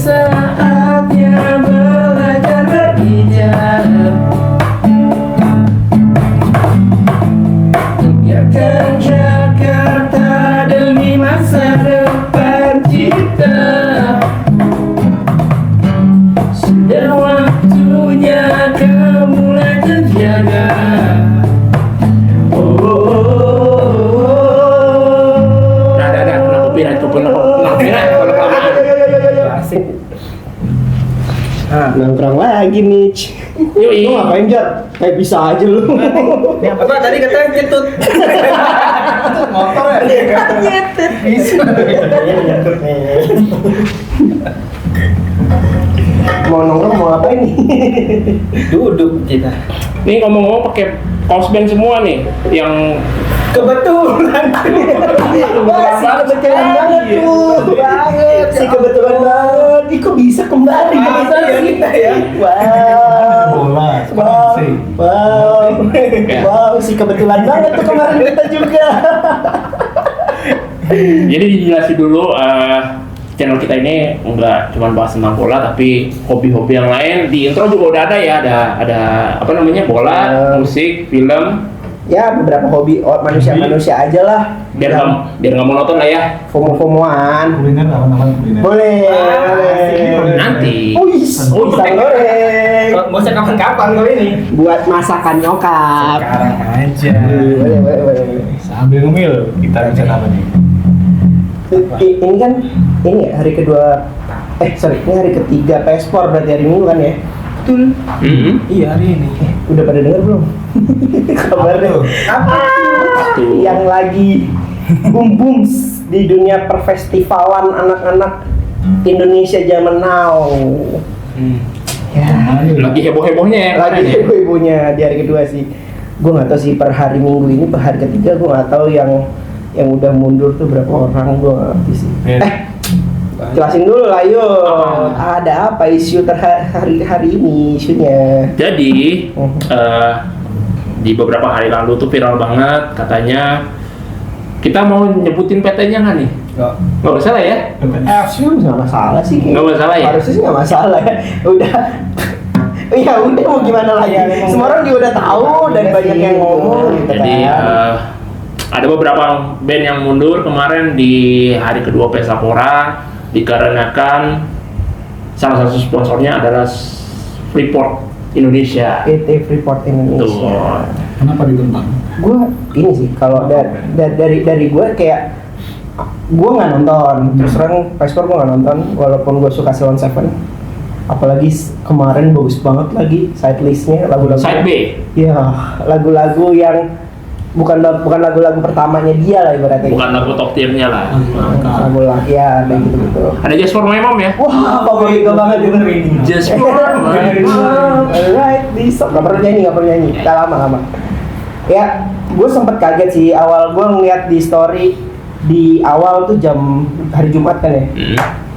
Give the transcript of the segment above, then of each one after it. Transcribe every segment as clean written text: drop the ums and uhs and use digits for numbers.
saatnya belajar berhijab. Tegakkan Jakarta demi masa depan kita. Sudah waktunya kau mulai terjaga. Nongkrong lagi nih. Yoi. Lu ngapain Jat? Kayak bisa aja lu. Apa tadi katanya ketut? Motor ya? Nyetut. Bisa. Mau nongkrong mau ngapain nih? Duduk kita. Nih ngomong-ngomong pakai kaos band semua nih, yang Kebetulan. Wah, si kebetulan banget tuh. Banget. Si kebetulan banget. Ih, kok bisa kembali Masa sih? ya? Wow. Bola. Wow. Sih. Wow. Wow, si kebetulan banget tuh kemarin kita juga. jadi dijelasin dulu channel kita ini nggak cuma bahas tentang bola tapi hobi-hobi yang lain. Di intro juga udah ada ya, ada apa namanya, bola, musik, film. Ya, beberapa hobi manusia-manusia aja lah. Biar nggak monoton lah ya. FOMO-FOMOan. Kuliner apa kuliner? Boleh. Nanti. Pisang goreng. Mau usah kapan-kapan kali ini. Buat masakan nyokap. Sekarang aja. Boleh. Sambil ngemil kita bicara apa nih? Ini kan ini ya, hari kedua. Ini hari ketiga paspor berarti hari Minggu kan ya? Betul. Iya hari ini. Udah pada denger belum? Kabarnya Apa? Tuh. yang lagi boom di dunia perfestivalan anak-anak Indonesia zaman now. Ya, Lagi heboh-hebohnya ya. lagi kemarin ya? ibu-ibunya di hari kedua sih. Gue nggak tahu sih per hari Minggu ini, per hari ketiga gue nggak tahu yang udah mundur tuh berapa orang, gue nggak ngerti sih. Jelasin dulu lah yuk. Ada apa isu hari ini isunya? Jadi di beberapa hari lalu tuh viral banget, katanya kita mau nyebutin PT-nya nggak nih? Nggak masalah ya? Nggak masalah sih. Nggak masalah ya? Harusnya sih nggak masalah ya. Udah. Ya udah mau gimana lagi? Semua orang juga udah tahu dan banyak yang ngomong gitu Jadi kan. ada beberapa band yang mundur kemarin di hari kedua Pesapora dikarenakan salah satu sponsornya adalah Freeport Indonesia. PT Freeport Indonesia. Tuh. Kenapa ditentang? Gue ini sih kalau dari gue kayak gue nggak nonton. Terus terang paspor gue nggak nonton walaupun gue suka Salon Seven. Apalagi kemarin bagus banget lagi side listnya lagu-lagu. Side B. Ya lagu-lagu yang bukan lagu-lagu pertamanya dia lah ibaratnya. Bukan lagu top tier-nya lah. Lagu-lagu ya kayak gitu. Ada Just for My Mom ya? Wah, favorit gue banget itu. Just for My Mom. Alright, bisa. Gak perlu nyanyi. Gak lama. Ya, gue sempet kaget sih awal gue ngeliat di story di awal tuh jam hari Jumat kan ya.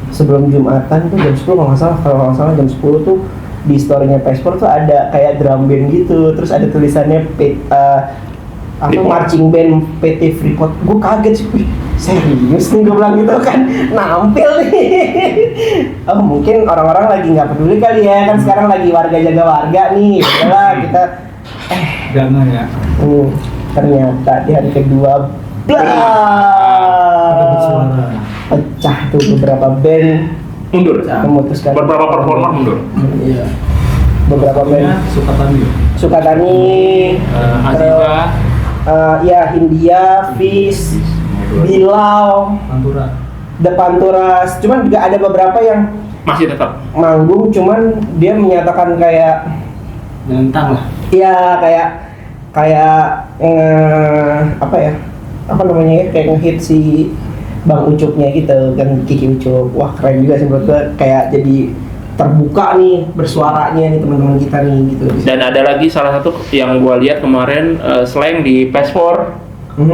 Sebelum Jumatan tuh jam 10 kalau nggak salah jam 10 tuh di storynya Paspor tuh ada kayak drum band gitu. Terus ada tulisannya marching band PT Freeport. Gue kaget sih, wih, serius nih gue bilang gitu kan, nampil nih. Oh mungkin orang-orang lagi nggak peduli kali ya, kan sekarang lagi warga jaga warga nih. Udahlah kita Dana ya. ternyata di hari kedua Ada bersuara. pecah tuh beberapa band Mundur. memutuskan Beberapa performer mundur. Iya. beberapa band Sukatani, Aziza, ya Hindia, Fish, Bilal, The Panturas. Cuman juga ada beberapa yang masih tetap. manggung, cuman dia menyatakan kayak Nentang lah. ya kayak apa namanya ya, kayak ngehit si Bang Ucupnya gitu kan, Kiki Ucup. Wah keren juga sih menurut gue, kayak jadi terbuka nih bersuaranya nih teman-teman kita nih gitu. Dan ada lagi salah satu yang gua lihat kemarin slang di Paspor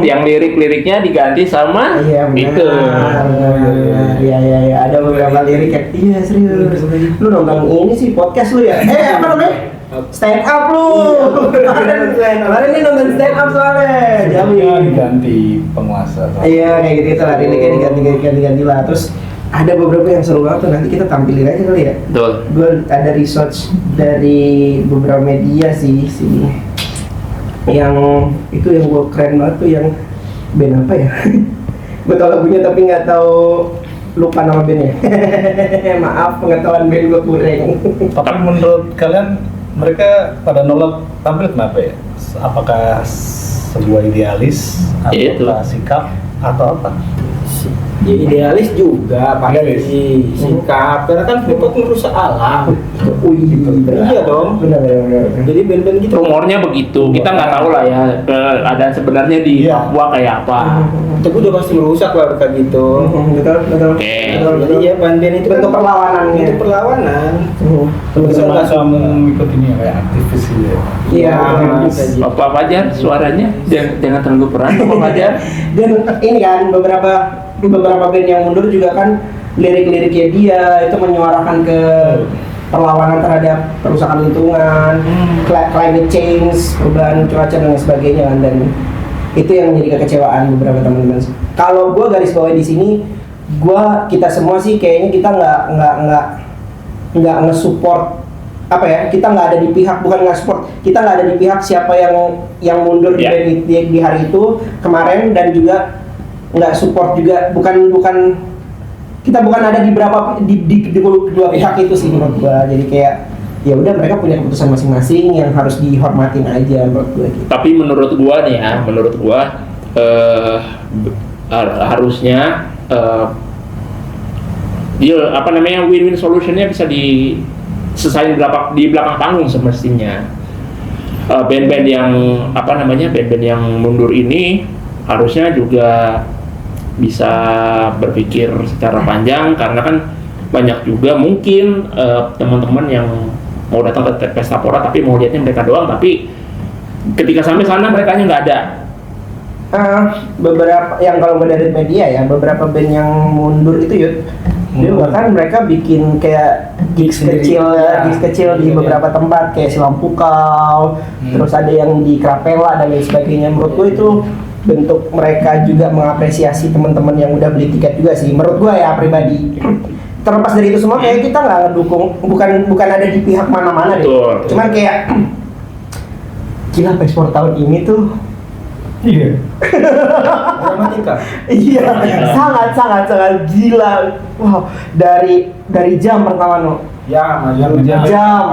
yang lirik-liriknya diganti sama Iya itu. Iya ada beberapa lirik yang iya serius. Lu nonton ini sih podcast lu ya? Apa namanya? Stand up lu. Kemarin ini nonton stand up soalnya. Jamin. Diganti penguasa. Iya kayak gitu lah, liriknya diganti lah. Terus ada beberapa yang seru banget tuh, nanti kita tampilin aja kali ya. Betul. Gue ada research dari beberapa media sih yang itu yang gue keren banget tuh, yang band apa ya? Gue tau lagunya tapi nggak tahu, lupa nama bandnya. Maaf, pengetahuan band gue kurang. Tapi menurut kalian mereka pada nolak tampil kenapa ya? Apakah sebuah idealis Itu. atau sikap atau apa? Ya idealis juga Idealis. pasti sikap, karena kan Freeport merusak alam. Iya dong. Benar. Jadi band-band gitu. Rumornya begitu, kita nggak tahu lah ya keadaan sebenarnya di Iya. Papua kayak apa. Itu udah pasti merusak lah kayak gitu. Betul. Oke. Jadi ya band-band itu Bentuk kan perlawanannya. bentuk perlawanan. Semacam ikut ini ya, kayak aktivis gitu ya. Iya. bisa gitu. Bapak Fajar suaranya jangan terlalu peran, Bapak Fajar. Dan ini kan beberapa band yang mundur juga kan lirik-liriknya dia itu menyuarakan ke perlawanan terhadap perusakan lingkungan, climate change, perubahan cuaca dan lain sebagainya kan, dan itu yang menjadi kekecewaan beberapa teman-teman. Kalau gue garis bawahi di sini, kita semua sih kayaknya kita nggak nge-support apa ya, kita nggak ada di pihak, bukan nggak support, kita nggak ada di pihak siapa yang mundur Yeah. di hari itu kemarin, dan juga nggak support juga, bukan kita bukan ada di dua pihak itu sih menurut gua. Jadi kayak ya udah, mereka punya keputusan masing-masing yang harus dihormatin aja menurut gua gitu. Tapi menurut gua nih ya, harusnya dia apa namanya win-win solutionnya bisa diselesain di belakang panggung semestinya. Band-band yang band-band yang mundur ini harusnya juga bisa berpikir secara panjang, karena kan banyak juga mungkin teman-teman yang mau datang ke Pesta Pora tapi mau lihatnya mereka doang, tapi ketika sampai sana mereka nggak ada. Beberapa yang kalau gue dari media ya, beberapa band yang mundur itu Yud, dia bahkan mereka bikin kayak gigs kecil di beberapa tempat kayak Silampukau, terus ada yang di Krapela dan lain sebagainya. Menurut gue itu bentuk mereka juga mengapresiasi teman-teman yang udah beli tiket juga sih, menurut gue ya pribadi. Terlepas dari itu semua, kayak kita nggak ngedukung, bukan ada di pihak mana-mana deh. Betul. Cuman kayak gila, Pespor tahun ini tuh Iya. Dramatika. iya, sangat gila. Wow, dari jam pertama no. Ya, Jam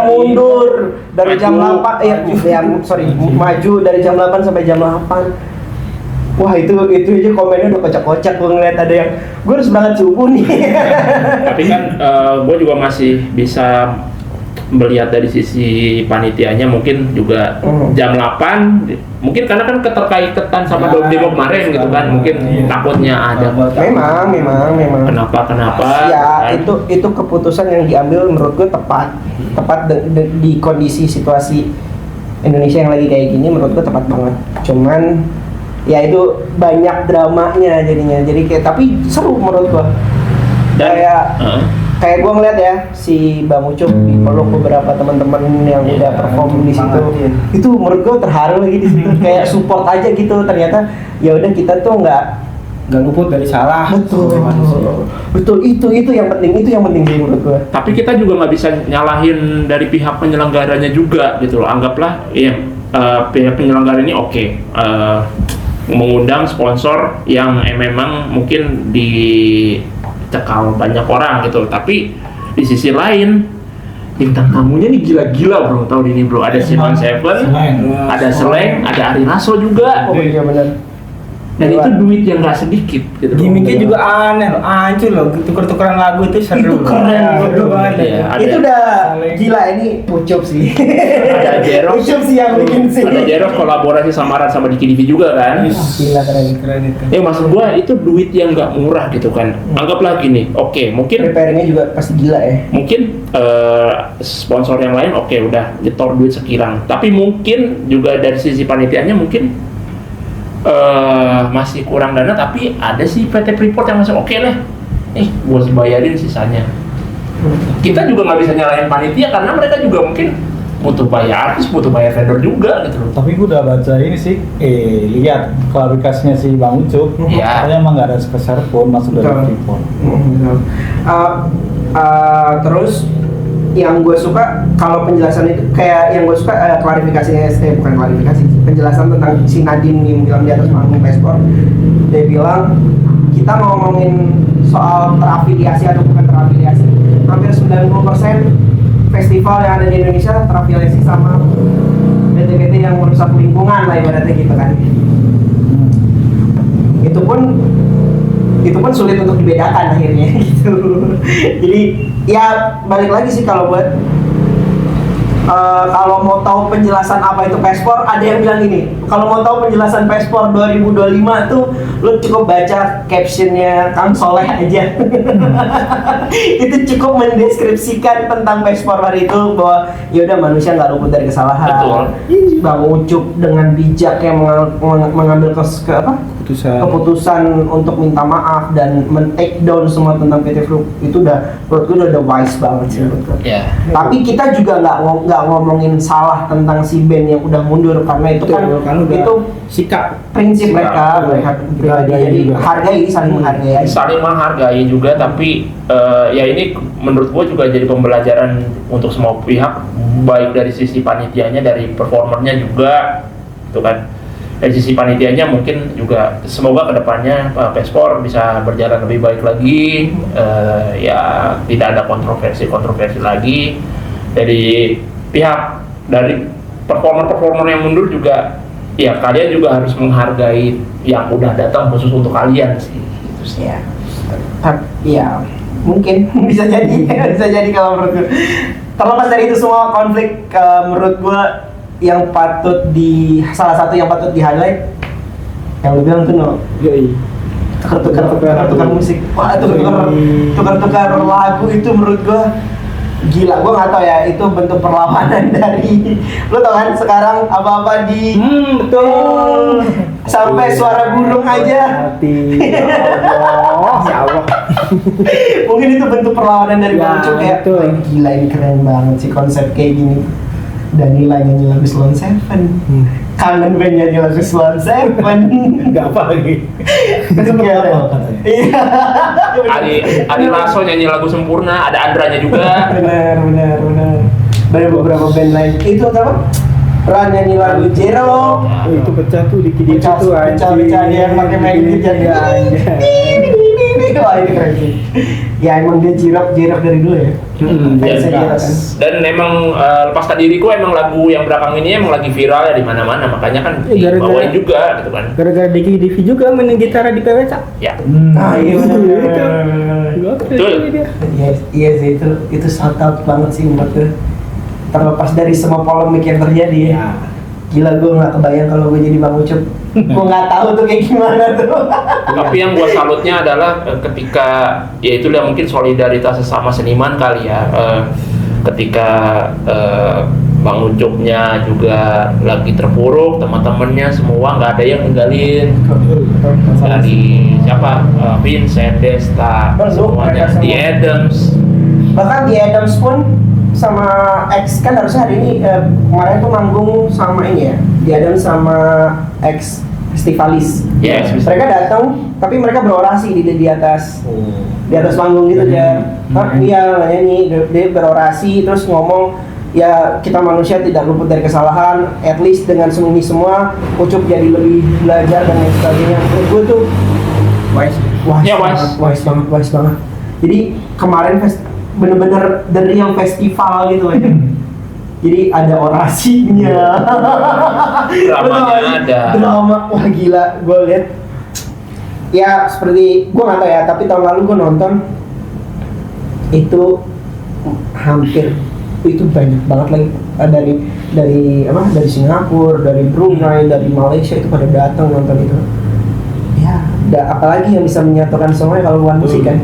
mundur dari jam Maju. 8 maju dari jam 8 sampai jam 8. Wah, itu aja komennya udah kocak-kocak. Gue ngeliat ada yang gue harus berangkat subuh nih. Tapi kan gue juga masih bisa melihat dari sisi panitianya, mungkin juga jam 8 mungkin karena kan keterkaitan sama demo kemarin gitu kan, mungkin takutnya ada memang kenapa ya, kan? itu keputusan yang diambil menurut gue tepat di kondisi situasi Indonesia yang lagi kayak gini. Menurut gue tepat banget. Cuman ya itu banyak dramanya jadinya, jadi kayak, tapi seru menurut gue. Kayak gue ngeliat ya, si Bang Ucup dipeluk beberapa teman-teman yang udah perform di situ. Itu menurut gue terharu lagi di situ. Kayak support aja gitu. Ternyata ya udah, kita tuh nggak luput dari salah. Betul, itu yang penting sih menurut gue. Tapi kita juga nggak bisa nyalahin dari pihak penyelenggaranya juga gitu loh. Anggaplah pihak penyelenggara ini mengundang sponsor yang memang mungkin dicekal banyak orang gitu, tapi di sisi lain bintang tamunya nih gila-gila bro, tahun ini bro. Ada Simon Seven, ada Seleng, ada Ari Lasso juga. Oh iya benar. Dan itu duit yang nggak sedikit gitu. Gimiknya juga aneh loh, hancur loh, tuker-tukeran lagu itu seru. Itu keren, seru banget. Iya, ada- Itu udah gila, ini Ucup sih. Ada Jerox, Ucup sih yang bikin sih. ada Jerox kolaborasi sama Ran sama Diki Divi juga kan. Gila, keren Keren itu. Ya maksud gua itu duit yang nggak murah gitu kan. Anggaplah gini, oke mungkin Preparingnya juga pasti gila ya. mungkin sponsor yang lain oke udah nyetor duit sekilang, tapi mungkin juga dari sisi panitianya mungkin masih kurang dana, tapi ada sih PT Freeport yang masih oke lah, gua bayarin sisanya. Kita juga nggak bisa nyalain panitia karena mereka juga mungkin butuh bayar artis, butuh bayar vendor juga gitu loh. Tapi gue udah baca ini sih, lihat klarifikasinya si Bang Ucup, Iya. katanya emang nggak ada sepeser pun masuk dari Betul. Freeport. Terus yang gue suka kalau penjelasan itu kayak yang gue suka klarifikasinya bukan klarifikasi, penjelasan tentang si Nadine yang bilang di atas panggung Pespor. Dia bilang kita ngomongin soal terafiliasi atau bukan terafiliasi, hampir 90% festival yang ada di Indonesia terafiliasi sama PT-PT yang merusak lingkungan lah ibaratnya gitu kan. Itu pun sulit untuk dibedakan akhirnya gitu. Jadi ya balik lagi sih kalau buat kalau mau tahu penjelasan apa itu Pespor, ada yang bilang gini, kalau mau tahu penjelasan Pespor 2025 tuh lu cukup baca captionnya Kang Soleh aja. Itu cukup mendeskripsikan tentang Pespor hari itu bahwa yaudah manusia nggak luput dari kesalahan. Betul. Bang Ucup dengan bijak yang mengambil keputusan untuk minta maaf dan men-take down semua tentang PT Freeport itu menurut gue udah wise banget sih menurut gue. Ya. Tapi kita juga nggak ngomongin salah tentang si band yang udah mundur karena itu kan itu sikap prinsip mereka jadi hargai, saling menghargai. Saling menghargai juga, tapi ya ini menurut gue juga jadi pembelajaran untuk semua pihak, baik dari sisi panitianya, dari performernya juga, itu kan. Dari sisi panitianya mungkin juga semoga kedepannya Pespor bisa berjalan lebih baik lagi, ya tidak ada kontroversi lagi. Dari pihak dari performer yang mundur juga, ya kalian juga harus menghargai yang udah datang khusus untuk kalian sih. Itu sih. Ya, ya mungkin bisa jadi kalau menurut gue. Terlepas dari itu semua konflik, menurut gue yang patut salah satu yang patut di highlight yang lu bilang tuh no, tukar musik, wah tukar lagu itu menurut gua gila. Gua nggak tahu ya itu bentuk perlawanan dari lu tau kan sekarang apa betul sampai suara burung aja. Ya Allah. Mungkin itu bentuk perlawanan dari Bang Ucup kayak betul. Gila ini keren banget sih konsep kayak gini. Danila nyanyi lagu Sloan Seven, kangen band nyanyi lagu Sloan Seven. Nggak apa lagi. Itu gila. Iya. Ari Lasso nyanyi lagu Sempurna, ada Andranya juga. Benar. Dari beberapa band lain itu apa? Pernah nyanyi lagu Jero. Oh, itu pecah tuh dikit-dikit tuh Pecah dia pakai magnet jadi wah ini keren sih. Ya emang dia jirap dari dulu ya. Fansnya dia kan. Dan memang lepas tak diriku emang lagu yang belakang ini emang lagi viral ya di mana-mana, makanya kan dibawain juga gitu kan. Gara-gara Diki Divi juga mainin gitar di PWC. Ya. Ah iya benar. Betul. Iya sih itu shout out banget sih menurut gue. Terlepas dari semua polemik yang terjadi ya. Gila gue nggak kebayang kalau gue jadi Bang Ucup. Gue nggak tahu tuh kayak gimana tuh. Tapi yang gue salutnya adalah ketika ya itulah mungkin solidaritas sesama seniman kali ya. Ketika Bang Ucupnya juga lagi terpuruk, teman-temannya semua nggak ada yang ninggalin. Dari siapa? Vincent, Desta, semuanya di Adams. Bahkan di Adams pun sama X kan harusnya hari ini kemarin tuh manggung sama ini ya di Adams sama X Festivalis. Yes, Mereka datang tapi mereka berorasi di atas panggung gitu aja. Dia nyanyi, dia berorasi terus ngomong ya kita manusia tidak luput dari kesalahan. At least dengan ini semua Ucup jadi lebih belajar dan lain sebagainya. Menurut gue tuh wise banget. Jadi kemarin bener-bener the real festival gitu aja. Jadi ada orasinya, Dramanya ada. drama, wah gila, gue lihat. Ya seperti gue nggak tahu ya, tapi tahun lalu gue nonton itu hampir itu banyak banget lagi dari Singapura, dari Brunei, dari Malaysia itu pada datang nonton itu. Ya, apalagi yang bisa menyatukan semuanya kalau bukan musik kan?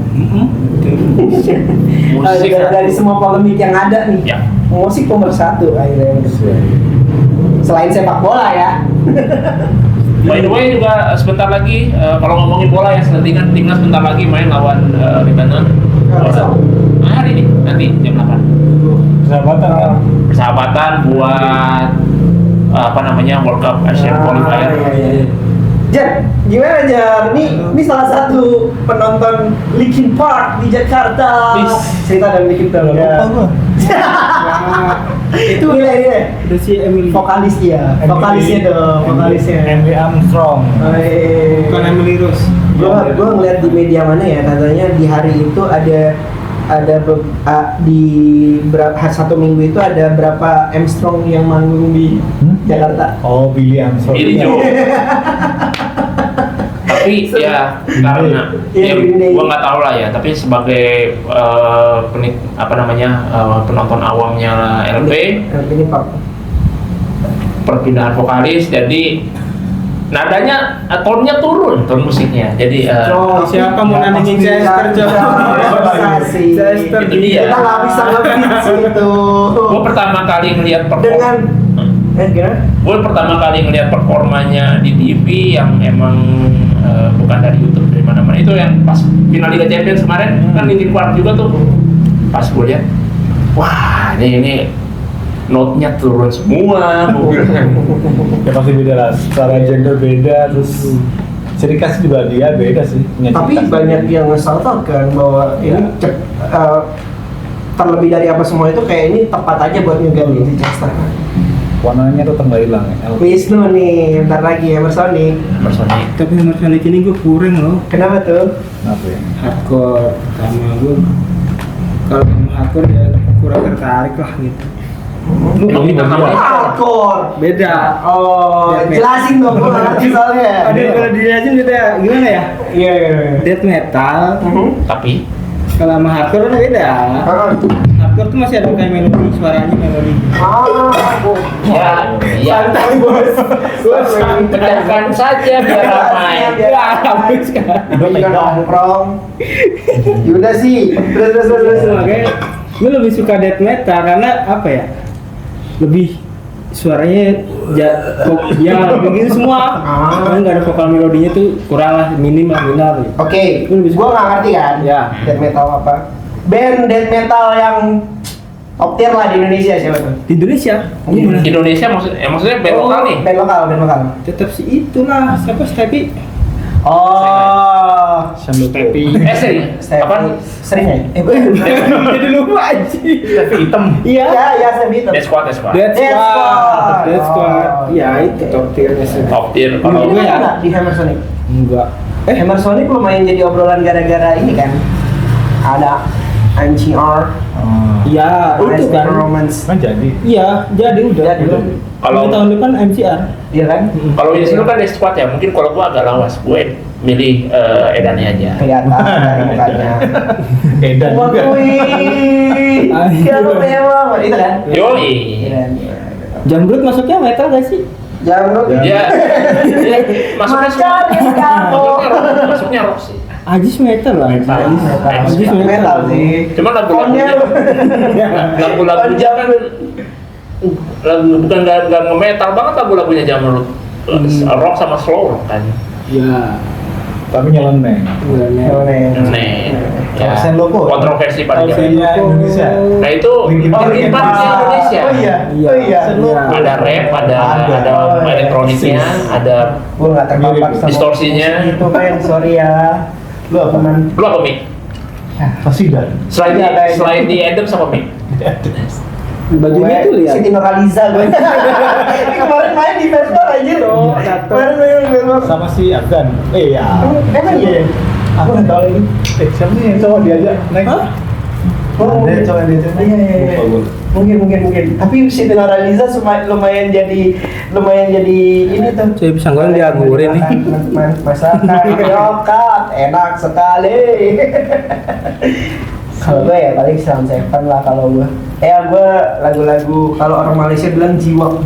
Musik dari semua polemik yang ada nih, ya. musik nomor satu akhirnya. Selain sepak bola ya. By the way juga sebentar lagi kalau ngomongin bola ya selentingan timnas sebentar lagi main lawan Lebanon. Hari ini nanti jam 8. Persahabatan kan? Persahabatan peralatan buat apa namanya World Cup Asian Qualifier. Iya. Jan, gimana Jan? Ini salah satu penonton Linkin Park di Jakarta. Cerita dari Linkin Park. Lupa gua. Itu iya. Udah si Emily. Vokalis dia. Vokalisnya dong, vokalisnya. Emily Armstrong. Bukan Emily Rose. Gue ngeliat di media mana ya, katanya di hari itu di satu minggu itu ada berapa Armstrong yang manggung di Jakarta. Oh, Billy Armstrong. Ini Jo. Tapi ya karena Iya, gua nggak tahu lah ya. Tapi sebagai penonton awamnya LP, Ini Pak. perpindahan vokalis, jadi nadanya, tone-nya turun, tone musiknya. Jadi Siapa mau nandingin Chester, Jo? Chester. Itu dia. Kita nggak bisa nge-beats itu. gua pertama kali ngelihat Dengan gimana? Gue pertama kali ngeliat performanya di TV yang emang bukan dari YouTube, dari mana-mana, itu yang pas final Liga Champions kemarin kan Linkin Park juga tuh. Pas gue lihat, wah ini note-nya turun semua. Ya pasti beda lah, secara gender beda, terus ciri khas juga dia beda sih. Punya Tapi ciri khas. banyak yang ngesaltat kan bahwa ini terlebih dari apa semua itu kayak ini tepat aja buat ngeganti si Chester. Warnanya tetap nggak hilang ya. Wisnu nih, bentar lagi Emersonic. Personik. Tapi nomor Sonic ini gue kurang loh. Kenapa tuh? Kenapa ya? Hardcore sama gue. Kalau sama hardcore ya kurang tertarik lah gitu. Emang kita sama Hardcore. Beda. Oh, Death metal. jelasin dong, gue nggak ngerti soalnya. Ada kalau dilihatin beda gimana ya? Iya. Death metal. tapi Kalau sama hardcore kan beda. Hardcore tuh masih ada kayak melodi, suaranya melodi. ya Santai bos. tekankan saja biar ramai. Habis kan. Gue juga nongkrong. Yaudah sih. Terus. Makanya gue lebih suka death metal karena apa ya? Lebih suaranya lebih gitu semua. Kan nggak ada vokal melodinya tuh kurang lah, minim lah benar. Oke, gue nggak ngerti kan. Ya. Death metal apa? Band death metal yang top tier lah di Indonesia siapa tuh? Di Indonesia? Gimana? Indonesia maksudnya band lokal nih. Band lokal. Tetap sih itulah siapa Stepi? Oh, Stepi. Sering. Apa? Sering ya? Jadi lupa aja. Tapi hitam. Iya. Ya, Stevi itu. Death Squad. Death Death Squad. Squad. Death Squad. Oh. Ya itu top tiernya sih. Top tier. Kalau Kalau gue ya. ya di Hammersonic. Enggak. Hammersonic lumayan jadi obrolan gara-gara ini kan. Ada NCR, Iya, itu kan. Romance. Kan jadi. Iya, jadi udah. Jadi udah. Kalau- tahun depan MCR. Iya kan? Kalau di sini kan Death Squad ya, mungkin kalau gua agak lawas, gue milih Edannya aja. Kelihatan dari mukanya. Edan juga. Wih, kalau memang itu kan? Yoi. Iya. Jambrut masuknya metal gak sih? Jangan Dia masuknya masuknya rock sih. Ajis metal lah. Ajis metal sih. Cuma lagu-lagunya kan bukan nggak nge-metal banget lagu-lagunya zaman rock sama slow rock kan. Ya. Tapi nyeleneh. Nih, Kalau Sen Loco? kontroversi pada zaman. Iya, Indonesia. Nah itu Linkin Park. Linkin Park di Indonesia. Oh iya. Iya. Oh iya. Iya. Ada rap, ada elektroniknya, ada Gue nggak terpapar sama distorsinya. itu kan, sorry ya. Lu apa man? Lu apa Mik? Pasti dah. Selain di Adam sama Mik? Bajunya tuh lihat. Siti Nurhaliza gue. Ini kemarin main di festival aja loh. Kemarin main di festival. Sama si Afgan. Iya. Emang iya. Aku nggak tahu lagi. Siapa sih yang cowok diajak naik? Hah? Ada cowok yang diajak naik. Iya. Lupa gue. Mungkin. Tapi Siti Nurhaliza lumayan jadi ini tuh. Saya bisa nggak dianggurin nih. Masakan nyokap enak sekali. Kalau gue ya paling Sound Seven lah kalau gue. Gue lagu-lagu kalau orang Malaysia bilang jiwang.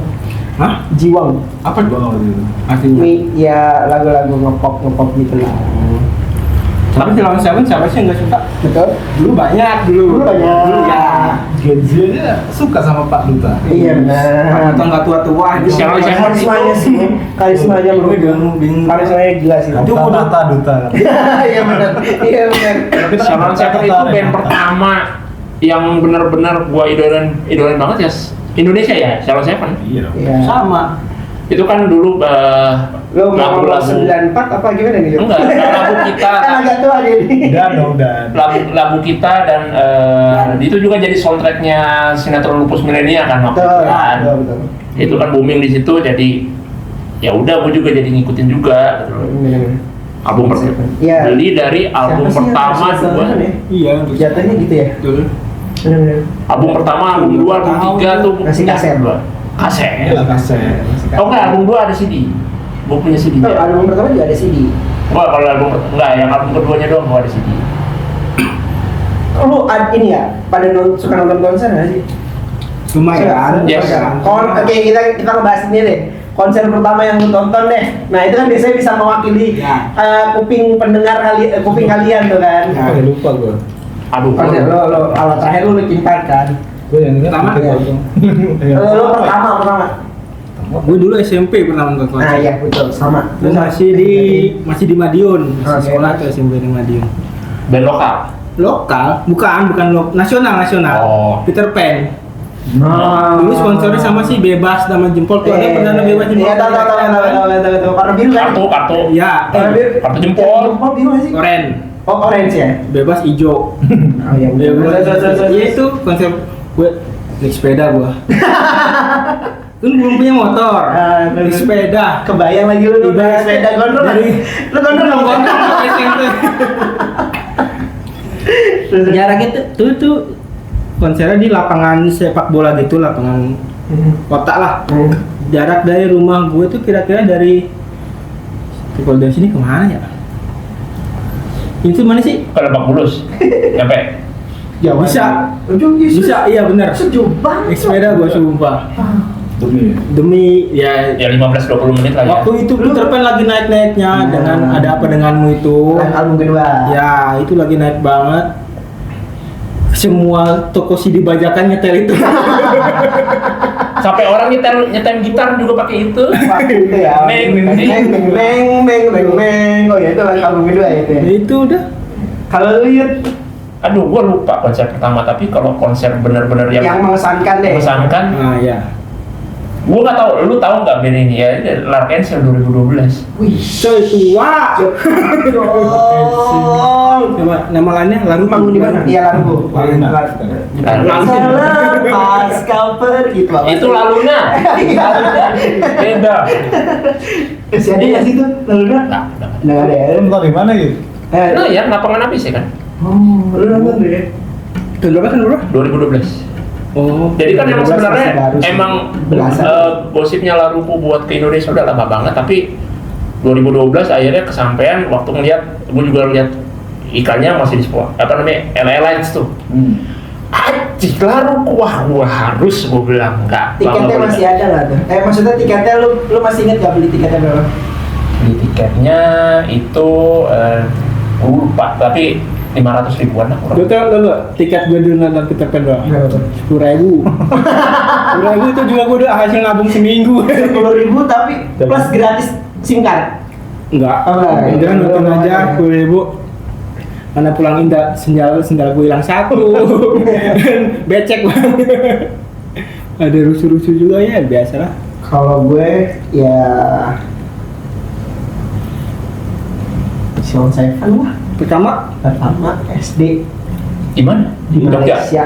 Hah? Jiwang. Apa Gua nggak tahu. artinya? Ya lagu-lagu ngepop gitu lah. Tapi film Seven siapa sih yang nggak suka? Betul. Dulu banyak dulu. Dulu ya. Gen Z aja suka sama Pak Duta. Iya benar. Atau nggak tua-tua aja. Siapa- siapa- Karismanya sih. Karismanya belum. Bingung. Karismanya gila sih. Itu udah Duta. Iya benar. Iya benar. Sharon Seven itu band pertama yang benar-benar gua idolain banget ya Indonesia ya, Salon Seven. Iya dong. Iya. Sama. Itu kan dulu Lo mau ngomong lagu-lagu 94 apa gimana nih? Yuk? enggak, lagu kita Kan agak tua dia nih. Dan lagu kita dan itu juga jadi soundtracknya sinetron Lupus Milenial kan waktu Betul, itu kan. betul. Itu kan booming di situ, jadi ya udah gue juga jadi ngikutin juga gitu. Album pertama Iya. beli dari album Siapa sih yang pertama versi dua Salon ya? Iya. Jatuhnya gitu ya? Betul. Bener-bener. album pertama, album 2, album 3 tuh Kasih kaset. kaset. Iya kaset. Oh enggak, album 2 ada CD. Gue punya CD Oh, nya. album pertama juga ada CD. Gua kalau album enggak, yang album keduanya doang gua ada CD. Lu ini ya, pada suka nonton konser nggak sih? Lumayan. Yes. Oke, kita ngebahas ini deh. Konser pertama yang lu tonton deh. Nah, itu kan biasanya bisa mewakili Ya. kuping pendengar kuping kalian tuh kan. Ya. Lupa gue. Aduh, Konser lo kalau terakhir lu Linkin Park kan. Gue yang ingat Pertama itu ya? waktu. Lo pertama. Gue dulu SMP pernah nonton konser. Nah, iya betul, sama. Gue masih di Madiun, masih Oke. sekolah tuh SMP di Madiun. band lokal. Lokal, bukan nasional. Oh. Peter Pan. Nah, Dulu sponsornya sama si Bebas nama Jempol tuh ada perdana Bebas Jempol. Iya, tahu. Warna biru kan? Kartu. Ya, Warna biru. Kartu jempol. Jempol biru nggak sih? oren. Oh, orange ya? Bebas hijau. Oh iya, Iya itu konser gue naik sepeda gua. Kan belum punya motor. Naik sepeda. Kebayang lagi lu naik Ibarat sepeda gondrong. dari- Lu gondrong dong, Gondrong gondrong. SMP. Jaraknya tuh konsernya di lapangan sepak bola gitu, lapangan kotak lah. Jarak dari rumah gue tuh kira-kira dari kalau dari sini kemana ya? Itu mana sih? Ke Lebak Bulus. Nyampe. Ya Bisa. Bisa. Bisa, iya benar. Sejauh banget. Naik sepeda gue sumpah. Demi. Demi ya Ya 15-20 menit lah ya. waktu itu Peter Pan lagi naik-naiknya Nah. dengan ada apa denganmu itu. Album kedua. Ya, itu lagi naik banget. Semua toko CD bajakan nyetel itu. Sampai orang nyetem gitar juga pakai itu. Waktu itu ya. Meng. Oh ya itu album kedua ya itu ya. Itu udah. Kalau lu Yud, Aduh, gua lupa konser pertama, tapi kalau konser bener-bener yang mengesankan deh. mengesankan, Nah, ya. gua nggak tahu, lu tahu nggak band ini ya? Lark Angel 2012. Wih, Coy tua. dong. Nama lainnya lalu Manggung di mana? Iya lagu. Luna. Selepas kau pergi itu apa? Itu Laluna. Beda. Masih ada nggak sih itu Laluna? Nah, Nggak ada ya. Lu nonton di mana gitu? nah ya, lapangan habis ya kan? Oh, lu nonton deh. Tahun berapa? 2012. Oh. Jadi kan emang 2012 sebenarnya masih baru sih. emang Belasan. gosipnya Laruku buat ke Indonesia udah lama banget, tapi 2012 akhirnya kesampaian waktu ngeliat, gue juga lihat ikannya masih di sebuah apa namanya Airlines tuh. Acik Laruku, wah gua harus, gue bilang enggak. Tiketnya masih ada nggak tuh? Maksudnya tiketnya lu masih inget nggak beli tiketnya berapa? Di tiketnya itu gue lupa, tapi 500 ribuan lah Gue kurang. tau lo tiket gue dulu nonton Peter Pan doang. Berapa tuh? 10.000. 10.000 itu juga gue udah hasil nabung seminggu. 10.000 tapi plus gratis SIM card. Enggak. Oh, enggak. Udah nonton aja 10.000. Mana pulang indah sendal gue hilang satu. Becek banget. Ada rusuh-rusuh juga ya biasalah. Kalau gue ya Salon Seven lah. Pertama Pertama SD Di mana? di Jogja. Malaysia.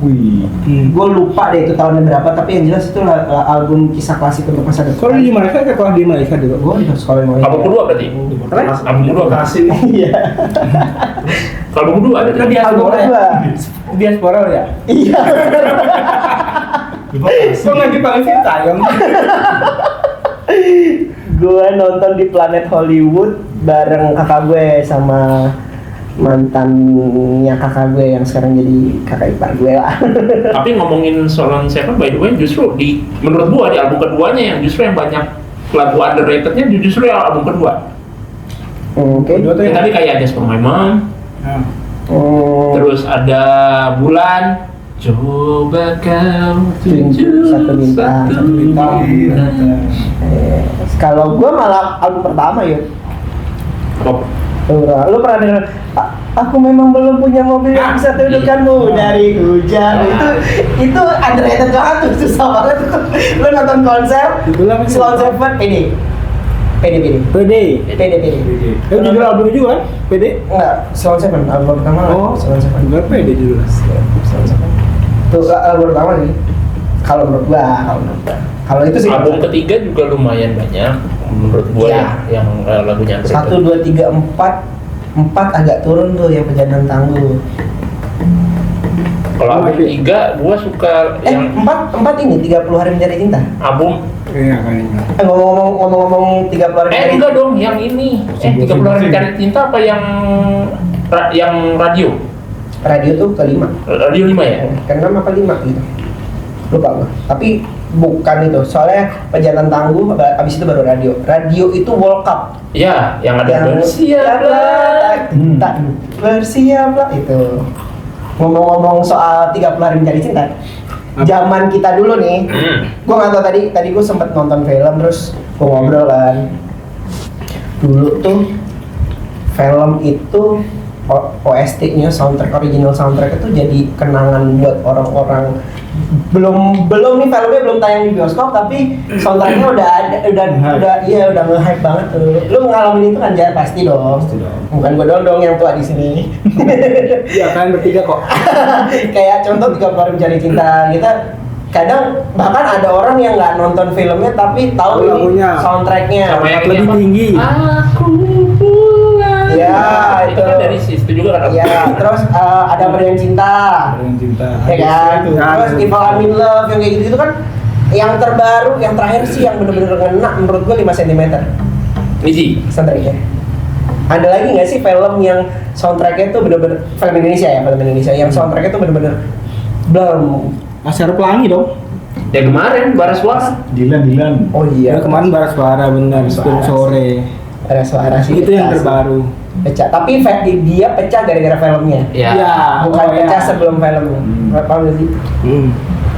Wih. Gue lupa deh itu tahunnya berapa, tapi yang jelas itu album kisah klasik untuk masa depan. kalau di Malaysia sekolah di Malaysia dulu. Gue di sekolah di Malaysia. Album kedua berarti? Album kedua kan? Iya. Album kedua ada Kan di diaspora ya? Album Diaspora lo ya? Iya. Kok nggak dipanggil Sintayong? Gue nonton di Planet Hollywood bareng kakak gue sama mantannya kakak gue yang sekarang jadi kakak ipar gue lah. Tapi ngomongin Salon Seven, by the way, justru menurut gua di album keduanya yang justru yang banyak lagu underratednya justru yang album kedua. Oke. Yang tadi kayak Just For My Mom, terus ada Bulan, coba kau tunjuk Satu bintang. Kalau gue malah album pertama yuk. Lu pernah dengar? Aku memang belum punya mobil yang bisa tunjukkanmu dari hujan. Itu underrated banget tuh, susah banget tuh. Lu nonton konser Judulnya apa sih? Sloan Seven PD. PD. Judul album juga kan? PD? Enggak, Sloan Seven album pertama lah. Sloan Seven. Juga PD judulnya. Sloan Seven. Tuh album pertama nih. Kalau menurut gua. Kalau itu sih Album ketiga juga lumayan banyak menurut gua Iya. yang lagunya underrated. 1, 2, 3, 4 agak turun tuh yang Perjalanan Tangguh. Kalau album tiga gua suka yang 4 ini 30 Hari Mencari Cinta. album Iya kayaknya. Ngomong-ngomong 30 Hari Mencari enggak dong yang ini 30 hari mencari cinta apa yang radio Radio tuh kelima. radio 5 ya. Ke-6 apa 5 gitu. Lupa gua. Tapi bukan itu. Soalnya Perjalanan Tangguh abis itu baru radio. Radio itu World Cup. Ya, yang ada Yang bersiaplah. tak bersiaplah itu. Ngomong-ngomong soal 30 Hari Mencari Cinta. Zaman kita dulu nih. Gua nggak tahu tadi gua sempet nonton film terus gua ngobrol kan. Dulu tuh film itu OST-nya original soundtrack itu jadi kenangan buat orang-orang. Belum nih filmnya belum tayang di bioskop tapi soundtracknya udah nge-hype banget tuh. Lu ngalamin itu kan Jar pasti dong. Bukan gua dong yang tua di sini. Iya kan bertiga kok. Kayak contoh 30 Hari Mencari Cinta kita kadang bahkan ada orang yang nggak nonton filmnya tapi tahu Lagunya. soundtracknya. Sama yang Lebih ini apa? tinggi. Aku pulang. Ya, itu kan itu. dari situ juga kan. Ya, terus ada Berian Cinta. Dengan cinta. Ya kan? Itu. Terus If I'm in Love yang kayak gitu itu kan yang terbaru, yang terakhir sih yang bener-bener ngena menurut gua 5 cm Niji. soundtracknya. Ada lagi nggak sih film yang soundtracknya tuh bener-bener film Indonesia yang soundtracknya tuh bener-bener belum. Asyar Pelangi dong. Ya kemarin Bara Suara. Dilan. Oh iya. Ya kemarin Baras Suara benar sebelum Suara sore. Ada suara sih. Itu yang pecah sih. terbaru. Pecah. Tapi dia pecah gara-gara filmnya. Ya. Bukan oh, pecah ya. sebelum filmnya. Paham gak sih?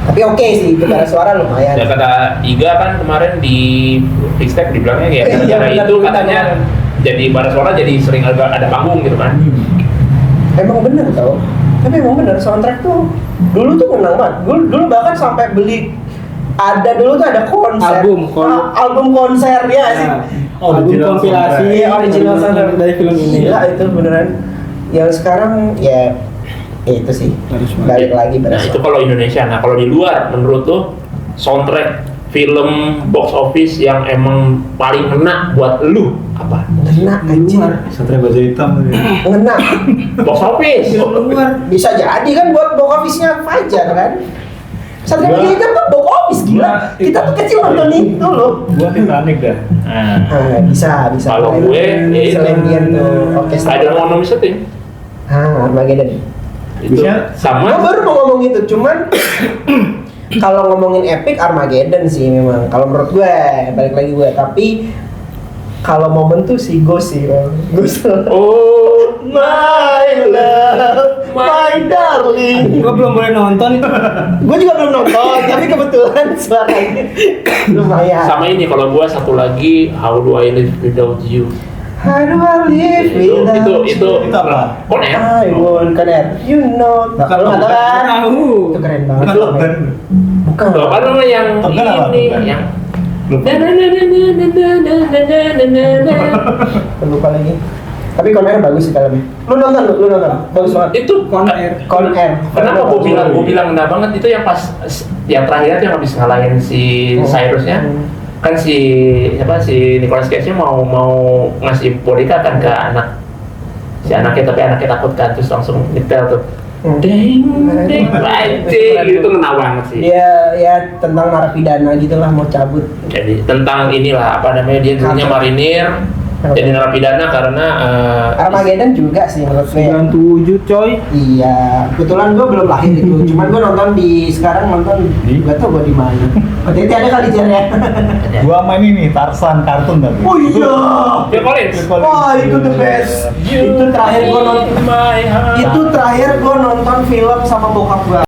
Tapi oke sih, itu bara suara lumayan. Ya kata Iga kan kemarin di Fixtech dibilangnya ya Iya, gara-gara benar, itu benar, katanya benar. jadi Bara Suara jadi sering ada panggung gitu kan. Emang bener tau. Tapi emang bener soundtrack tuh dulu tuh menang banget. Dulu bahkan sampai beli dulu tuh ada konser. Album konser ya sih. Album kompilasi Iya, original soundtrack dari film ini. Gila itu beneran. Yang sekarang ya itu sih. Harus Balik lagi Nah itu kalau Indonesia. Nah kalau di luar menurut tuh soundtrack film box office yang emang paling ngena buat lu apa? Ngena anjir. Satria Baja Hitam. Ngena. Box office. Luar bisa jadi kan buat box office-nya Fajar kan. Satria Baja Hitam tuh box office gila. Kita tuh kecil nonton itu loh. Gua Titanic dah. Nah, Bisa. kalau gue itu Selendian tuh orkestra. I don't wanna miss a thing. Armageddon. Itu Bisa Gue sama. baru mau ngomong itu, cuman kalau ngomongin epic Armageddon sih memang. Kalau menurut gue, balik lagi gue. Tapi kalau momen tuh si Ghost sih, Ghost. Oh My love, my darling. Gua belum boleh nonton itu. Gue juga belum nonton, tapi kebetulan suaranya lumayan. sama ini kalau gue satu lagi How Do I Live Without You. How do I live without Itu Itu apa? konek. I won't connect, you know. Bukan Kalau nggak tahu kan? Tahu. Itu keren banget. Bukan Top Gun. Bukan. Tuh, apa namanya yang Top Gun apa? ini Bukan. yang Lupa. Lupa lagi. Tapi Con Air bagus sih filmnya. Lu nonton. Bagus banget. itu Con Air. Con Air. Kenapa gue bilang enak banget itu yang pas yang terakhir tuh yang habis ngalahin si Cyrusnya kan si Nicolas Cage-nya mau ngasih boneka kan ke anaknya tapi anaknya takut kan terus langsung nyetel tuh ding anjing itu ngena banget sih. Dia ya tentang narapidana gitulah mau cabut. Jadi tentang inilah apa namanya dia dulunya marinir jadi narapidana karena Armageddon juga sih menurut gue. 97 coy. Iya, kebetulan gue belum lahir itu. Cuman gue nonton sekarang nonton gak tau gue di mana. Waktu itu ada kali Jar ya. Gua main ini Tarzan kartun tapi. Oh iya. Phil Collins. Wah itu the best. Itu terakhir gue nonton. Itu terakhir gue nonton film sama bokap gue.